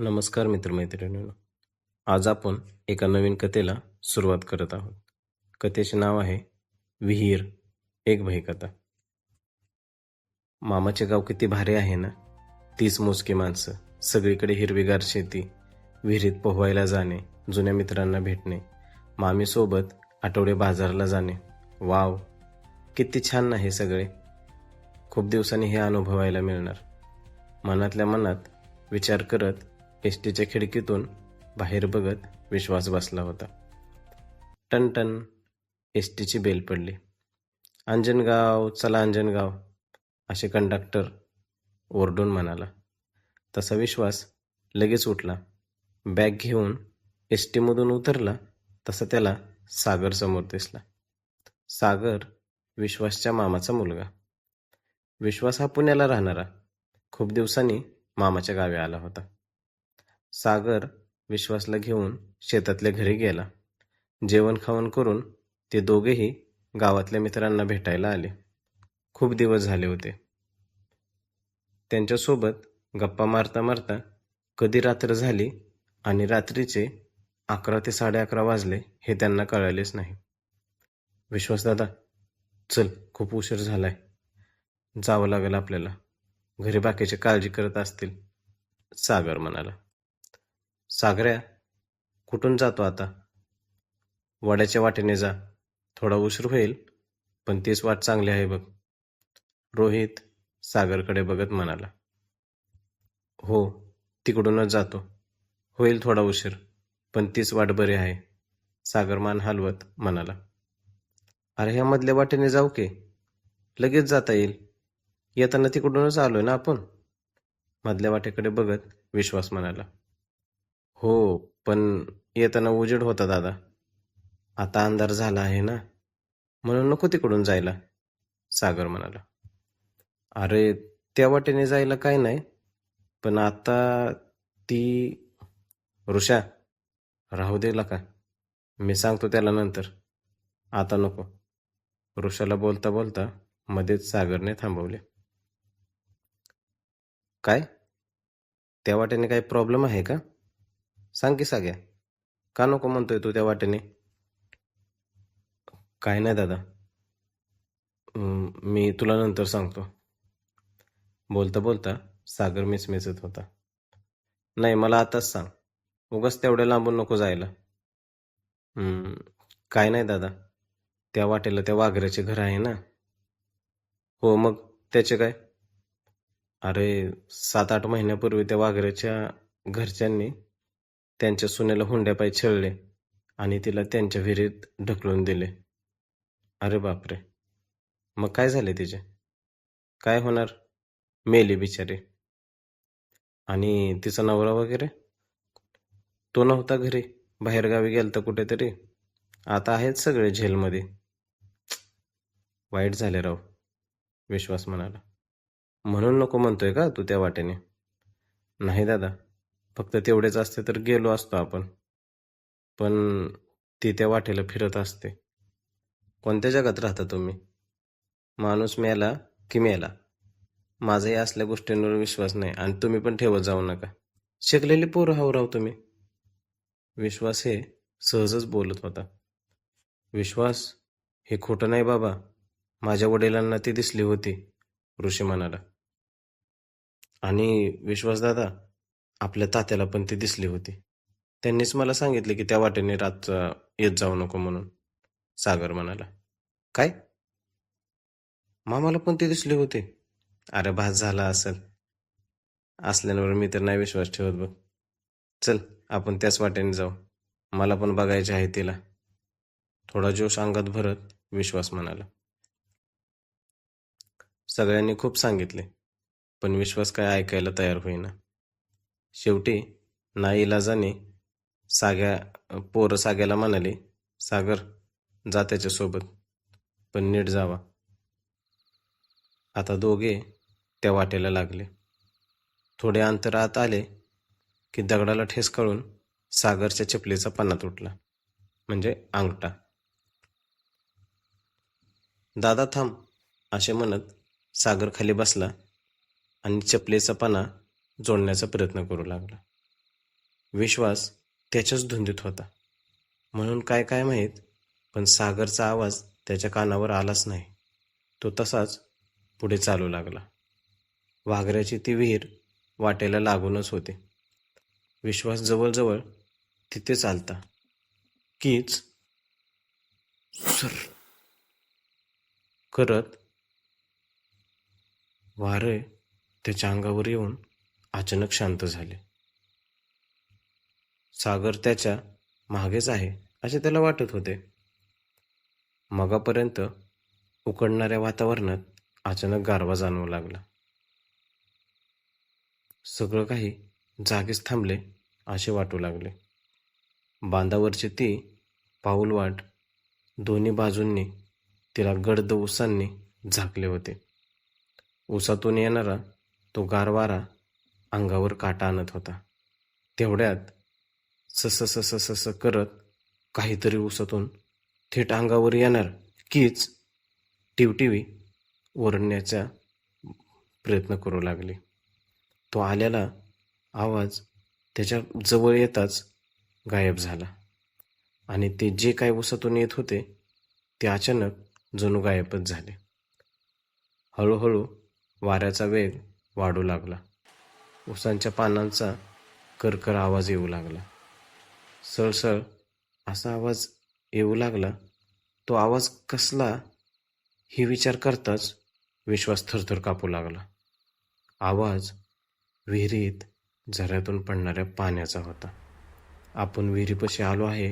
नमस्कार मित्रमैत्रिणींनो. आज आपण एका नवीन कथेला सुरुवात करत आहोत. कथेचे नाव आहे विहीर, एक भयकथा. मामाचे गाव किती भारी आहे ना. 30 मोजकी माणसं, सगळीकडे हिरवीगार शेती, विहिरीत पोहायला जाणे, जुन्या मित्रांना भेटणे, मामीसोबत आठवडे बाजारला जाणे. वाव, किती छान ना हे सगळे. खूप दिवसांनी हे अनुभवायला मिळणार. मनातल्या मनात विचार करत एसटीच्या खिडकीतून बाहेर बघत विश्वास बसला होता. टन एसटीची बेल पडली. अंजनगाव, चला अंजनगाव, असे कंडक्टर ओरडून म्हणाला. तसा विश्वास लगेच उठला. बॅग घेऊन एसटीमधून उतरला तसा त्याला सागर समोर दिसला. सागर विश्वासच्या मामाचा मुलगा. विश्वास हा पुण्याला राहणारा खूप दिवसांनी मामाच्या गावी आला होता. सागर विश्वासला घेऊन शेतातल्या घरी गेला. जेवण खावण करून ते दोघेही गावातल्या मित्रांना भेटायला आले. खूप दिवस झाले होते. त्यांच्यासोबत गप्पा मारता मारता कधी रात्र झाली आणि रात्रीचे 11 ते 11:30 वाजले हे त्यांना कळालेच नाही. विश्वास दादा, चल, खूप उशीर झालाय, जावं लागेल आपल्याला, घरी बाकीचे काळजी करत असतील, सागर म्हणाला. सागऱ्या, कुठून जातो आता? वड्याच्या वाटेने जा, थोडा उशीर होईल, पण तीच वाट चांगली आहे बघ, रोहित सागरकडे बघत म्हणाला. हो, तिकडूनच जातो, होईल थोडा उशीर, पण तीच वाट बरी आहे, सागर मान हलवत म्हणाला. अरे, ह्या मधल्या वाटेने जाऊ की, लगेच जाता येईल, येताना तिकडूनच आलोय ना आपण, मधल्या वाटेकडे बघत विश्वास म्हणाला. हो, पण येताना उजेड होता दादा, आता अंधार झाला आहे ना, म्हणून नको तिकडून जायला, सागर म्हणाला. अरे, त्या वाटेने जायला काय नाही, पण आता ती ऋषा, राहू देला का, मी सांगतो त्याला नंतर, आता नको, ऋषाला बोलता बोलता मध्येच सागरने थांबवले. काय, त्या वाटेने काही प्रॉब्लेम आहे का? सांग की साग्या, का नको म्हणतोय तू त्या वाटेने? काय नाही दादा, मी तुला नंतर सांगतो, बोलता बोलता सागर मिचमिचत होता. नाही, मला आताच सांग, उगाच तेवढ्या लांबून नको जायला. काय नाही दादा, त्या वाटेला त्या वाघराचे घर आहे ना. हो, मग त्याचे काय? अरे, 7-8 महिन्यापूर्वी त्या वाघराच्या घरच्यांनी त्यांच्या सुनेला हुंड्यापायी छळले आणि तिला त्यांच्या विहिरीत ढकलून दिले. अरे बापरे, मग काय झाले तिचे? काय होणार, मेली बिचारी. आणि तिचा नवरा वगैरे? तो नव्हता घरी, बाहेरगावी गेलता कुठेतरी, आता आहेत सगळे झेलमध्ये. वाईट झाले राव, विश्वास म्हणाला. म्हणून नको म्हणतोय का तू त्या वाटेने? नाही दादा, फक्त तेवढेच असते तर गेलो असतो आपण, पण ती त्या वाटेला फिरत असते. कोणत्या जगात राहता तुम्ही? माणूस मेला की मेला, माझाही असल्या गोष्टींवर विश्वास नाही आणि तुम्ही पण ठेवत जाऊ नका. शिकलेली पोरं हाव राव तुम्ही, विश्वास हे सहजच बोलत होता. विश्वास, हे खोटं नाही बाबा, माझ्या वडिलांना ती दिसली होती, ऋषी म्हणाला. आणि विश्वासदादा, आपल्या तात्याला पण ती दिसली होती, त्यांनीच मला सांगितले की त्या वाटेने रातचा येत जाऊ नको म्हणून, सागर म्हणाला. काय, मामाला पण ती दिसली होती? अरे, भास झाला असेल, असल्यावर मी तर नाही विश्वास ठेवत बघ. चल, आपण त्याच वाटेने जाऊ, मला पण बघायचे आहे तिला, थोडा जोश अंगात भरत विश्वास म्हणाला. सगळ्यांनी खूप सांगितले, पण विश्वास काय ऐकायला तयार होईना. शेवटी नाईलाजाने पोरं साग्याला म्हणाले, सागर, जा त्याच्यासोबत, पण नीट जावा. आता दोघे त्या वाटेला लागले. थोडे अंतर आत आले की दगडाला ठेस कळून सागरच्या चपलीचा पन्ना तुटला, म्हणजे अंगठा. दादा थांब, असे म्हणत सागर खाली बसला आणि चपलेचा पाना जोडण्याचा प्रयत्न करू लागला. विश्वास त्याच्याच धुंदीत होता. म्हणून काय काय माहीत, पण सागरचा आवाज त्याच्या कानावर आलाच नाही. तो तसाच पुढे चालू लागला. वाघऱ्याची ती विहीर वाटेला लागूनच होती. विश्वास जवळजवळ तिथे चालता कीच सर करत वारे त्याच्या अंगावर येऊन अचानक शांत झाले. सागर त्याच्या मागेच आहे असे त्याला वाटत होते. मगापर्यंत उकडणाऱ्या वातावरणात अचानक गारवा जाणवू लागला. सगळं काही जागीच थांबले असे वाटू लागले. बांधावरची ती पाऊलवाट दोन्ही बाजूंनी तिला गर्द उसांनी झाकले होते. उसातून येणारा तो गार वारा अंगावर काटा आणत होता. तेवढ्यात सस सस सस करत काहीतरी उसातून थेट अंगावर येणार कीच टिवटिवी ओरडण्याचा प्रयत्न करू लागली. तो आलेला आवाज त्याच्या जवळ येताच गायब झाला आणि ते जे काय उसातून येत होते ते अचानक जणू गायबच झाले. हळूहळू वाऱ्याचा वेग वाढू लागला. उसांच्या पानांचा करकर आवाज येऊ लागला. सळसळ असा आवाज येऊ लागला. तो आवाज कसला ही विचार करताच विश्वास थरथर कापू लागला. आवाज विहिरीत झऱ्यातून पडणाऱ्या पाण्याचा होता. आपण विहिरीपाशी आलो आहे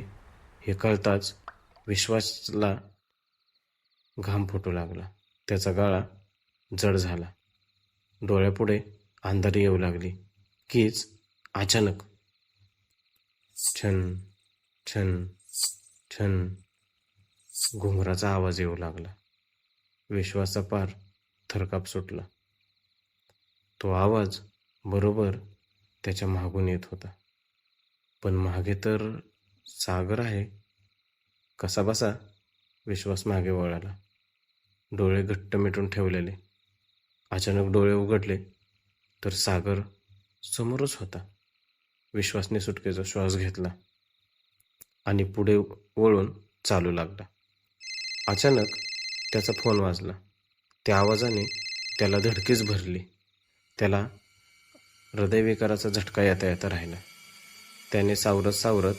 हे कळताच विश्वासला घाम फुटू लागला. त्याचा गळा जड झाला. डोळ्यापुढे अंधारी येऊ लागली कीच अचानक छन छन छन घुंगराचा आवाज येऊ लागला. विश्वाचा पार थरकाप सुटला. तो आवाज बरोबर त्याच्या मागून येत होता. पण मागे तर सागर आहे. कसा बसा विश्वास मागे वळाला, डोळे घट्ट मिटून ठेवलेले. अचानक डोळे उघडले तर सागर समोरच होता. विश्वासने सुटकेचा श्वास घेतला आणि पुढे वळून चालू लागला. अचानक त्याचा फोन वाजला. त्या आवाजाने त्याला धडकीच भरली. त्याला हृदयविकाराचा झटका येता येता राहिला. त्याने सावरत सावरत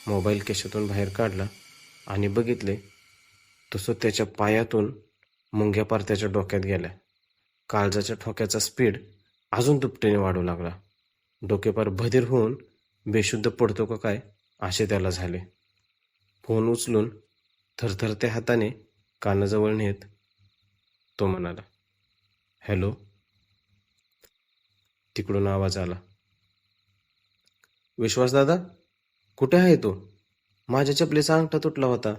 मोबाईल केशातून बाहेर काढला आणि बघितले तसं त्याच्या पायातून मुंग्या पार त्याच्या डोक्यात गेल्या. काळजाच्या ठोक्याचा स्पीड अजून दुपटीने वाढू लागला. डोके पार बधीर होऊन बेशुद्ध पडतो का काय असे त्याला झाले. फोन उचलून थरथरत्या हाताने कानाजवळ नेत तो म्हणाला, हॅलो. तिकडून आवाज आला, विश्वास दादा कुठे आहे तू? माझ्या चपलीचा अंगठा तुटला होता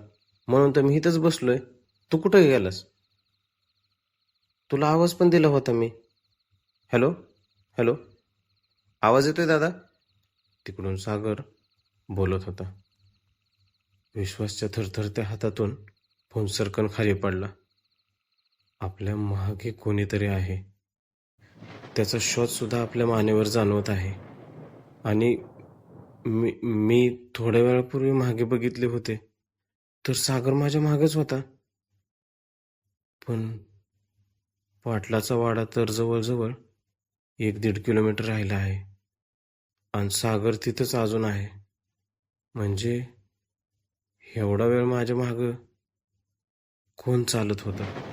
म्हणून तर मी इथंच बसलोय. तू कुठे गेलास? तुला आवाज पण दिला होता मी. हॅलो हॅलो, आवाज येतोय दादा? तिकडून सागर बोलत होता. विश्वासच्या थरथरत्या हातातून फोन सरकन खाली पडला. आपल्या मागे कोणीतरी आहे. त्याचा शोध सुद्धा आपल्या मानेवर जाणवत आहे. आणि मी थोड्या वेळापूर्वी मागे बघितले होते तर सागर माझ्या मागेच होता. पण पाटलाचा वाडा तर जवळजवळ 1-1.5 किलोमीटर राहिला आहे आणि सागर तिथंच अजून आहे. म्हणजे एवढा वेळ माझ्या मागं कोण चालत होतं?